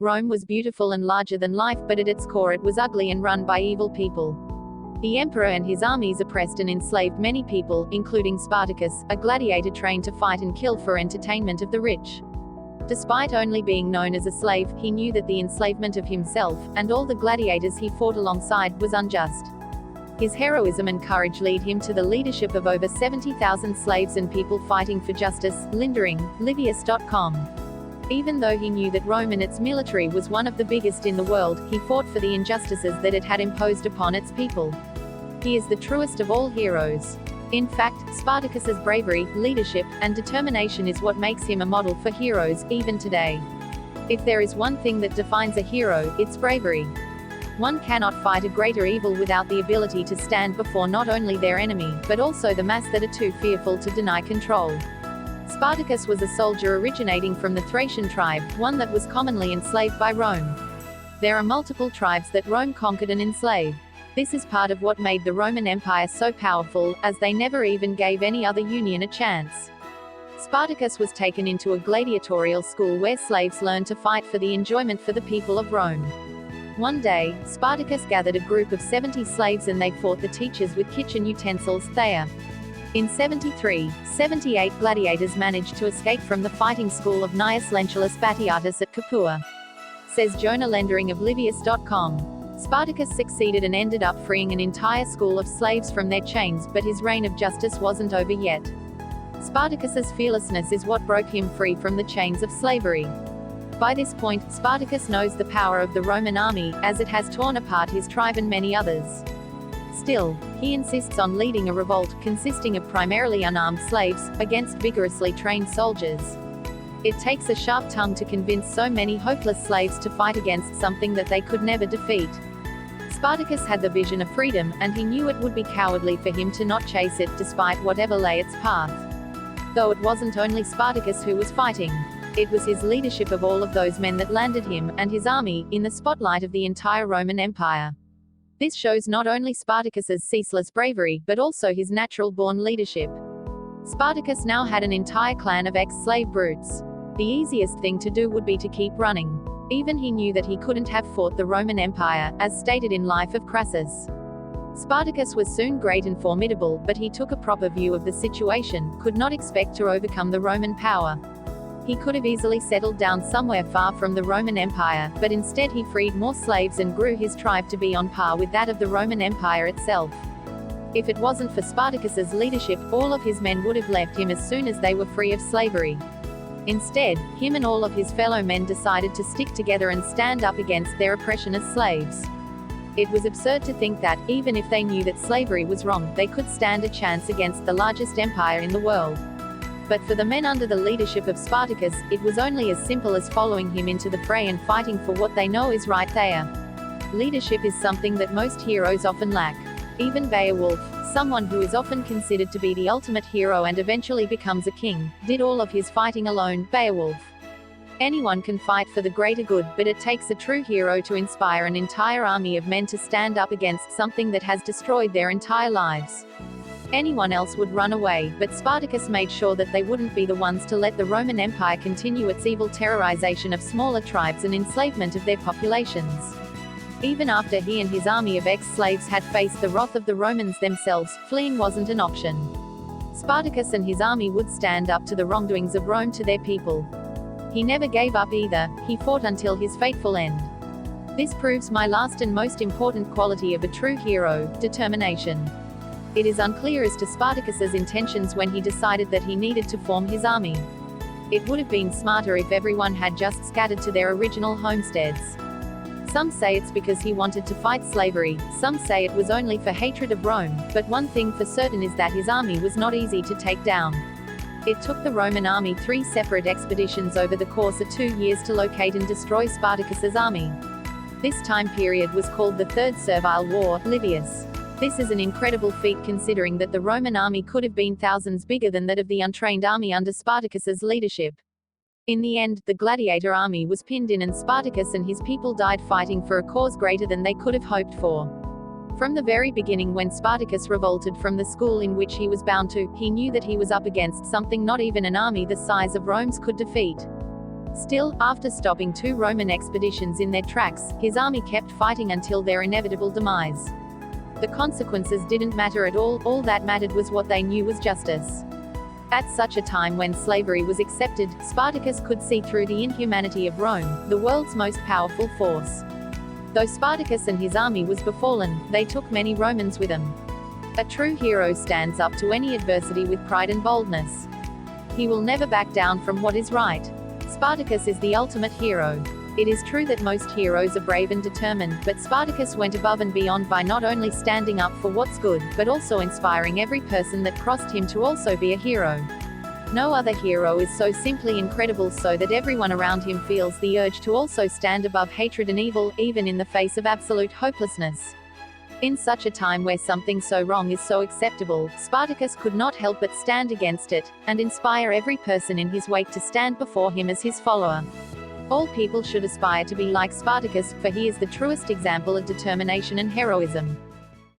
Rome was beautiful and larger than life, but at its core it was ugly and run by evil people. The emperor and his armies oppressed and enslaved many people, including Spartacus, a gladiator trained to fight and kill for entertainment of the rich. Despite only being known as a slave, he knew that the enslavement of himself, and all the gladiators he fought alongside, was unjust. His heroism and courage lead him to the leadership of over 70,000 slaves and people fighting for justice. Lindering, Livius.com. Even though he knew that Rome and its military was one of the biggest in the world, he fought for the injustices that it had imposed upon its people. He is the truest of all heroes. In fact, Spartacus's bravery, leadership, and determination is what makes him a model for heroes, even today. If there is one thing that defines a hero, it's bravery. One cannot fight a greater evil without the ability to stand before not only their enemy, but also the mass that are too fearful to deny control. Spartacus was a soldier originating from the Thracian tribe, one that was commonly enslaved by Rome. There are multiple tribes that Rome conquered and enslaved. This is part of what made the Roman Empire so powerful, as they never even gave any other union a chance. Spartacus was taken into a gladiatorial school where slaves learned to fight for the enjoyment for the people of Rome. One day, Spartacus gathered a group of 70 slaves and they fought the teachers with kitchen utensils. In 73, 78 gladiators managed to escape from the fighting school of Gnaeus Lentulus Batiatus at Capua. Says Jonah Lindering of Livius.com. Spartacus succeeded and ended up freeing an entire school of slaves from their chains, but his reign of justice wasn't over yet. Spartacus's fearlessness is what broke him free from the chains of slavery. By this point, Spartacus knows the power of the Roman army, as it has torn apart his tribe and many others. Still, he insists on leading a revolt, consisting of primarily unarmed slaves, against vigorously trained soldiers. It takes a sharp tongue to convince so many hopeless slaves to fight against something that they could never defeat. Spartacus had the vision of freedom, and he knew it would be cowardly for him to not chase it, despite whatever lay its path. Though it wasn't only Spartacus who was fighting. It was his leadership of all of those men that landed him, and his army, in the spotlight of the entire Roman Empire. This shows not only Spartacus's ceaseless bravery, but also his natural-born leadership. Spartacus now had an entire clan of ex-slave brutes. The easiest thing to do would be to keep running. Even he knew that he couldn't have fought the Roman Empire, as stated in Life of Crassus. Spartacus was soon great and formidable, but he took a proper view of the situation, could not expect to overcome the Roman power. He could have easily settled down somewhere far from the Roman Empire, but instead he freed more slaves and grew his tribe to be on par with that of the Roman Empire itself. If it wasn't for Spartacus's leadership, all of his men would have left him as soon as they were free of slavery. Instead, him and all of his fellow men decided to stick together and stand up against their oppression as slaves. It was absurd to think that, even if they knew that slavery was wrong, they could stand a chance against the largest empire in the world. But for the men under the leadership of Spartacus, it was only as simple as following him into the fray and fighting for what they know is right there. Leadership is something that most heroes often lack. Even Beowulf, someone who is often considered to be the ultimate hero and eventually becomes a king, did all of his fighting alone. Beowulf. Anyone can fight for the greater good, but it takes a true hero to inspire an entire army of men to stand up against something that has destroyed their entire lives. Anyone else would run away, but Spartacus made sure that they wouldn't be the ones to let the Roman Empire continue its evil terrorization of smaller tribes and enslavement of their populations. Even after he and his army of ex-slaves had faced the wrath of the Romans themselves, fleeing wasn't an option. Spartacus and his army would stand up to the wrongdoings of Rome to their people. He never gave up either, he fought until his fateful end. This proves my last and most important quality of a true hero, determination. It is unclear as to Spartacus's intentions when he decided that he needed to form his army. It would have been smarter if everyone had just scattered to their original homesteads. Some say it's because he wanted to fight slavery, some say it was only for hatred of Rome, but one thing for certain is that his army was not easy to take down. It took the Roman army 3 separate expeditions over the course of 2 years to locate and destroy Spartacus's army. This time period was called the Third Servile War. Livius. This is an incredible feat considering that the Roman army could have been thousands bigger than that of the untrained army under Spartacus's leadership. In the end, the gladiator army was pinned in and Spartacus and his people died fighting for a cause greater than they could have hoped for. From the very beginning, when Spartacus revolted from the school in which he was bound to, he knew that he was up against something not even an army the size of Rome's could defeat. Still, after stopping 2 Roman expeditions in their tracks, his army kept fighting until their inevitable demise. The consequences didn't matter at all that mattered was what they knew was justice. At such a time when slavery was accepted, Spartacus could see through the inhumanity of Rome, the world's most powerful force. Though Spartacus and his army was befallen, they took many Romans with them. A true hero stands up to any adversity with pride and boldness. He will never back down from what is right. Spartacus is the ultimate hero. It is true that most heroes are brave and determined, but Spartacus went above and beyond by not only standing up for what's good, but also inspiring every person that crossed him to also be a hero. No other hero is so simply incredible so that everyone around him feels the urge to also stand above hatred and evil, even in the face of absolute hopelessness. In such a time where something so wrong is so acceptable, Spartacus could not help but stand against it, and inspire every person in his wake to stand before him as his follower. All people should aspire to be like Spartacus, for he is the truest example of determination and heroism.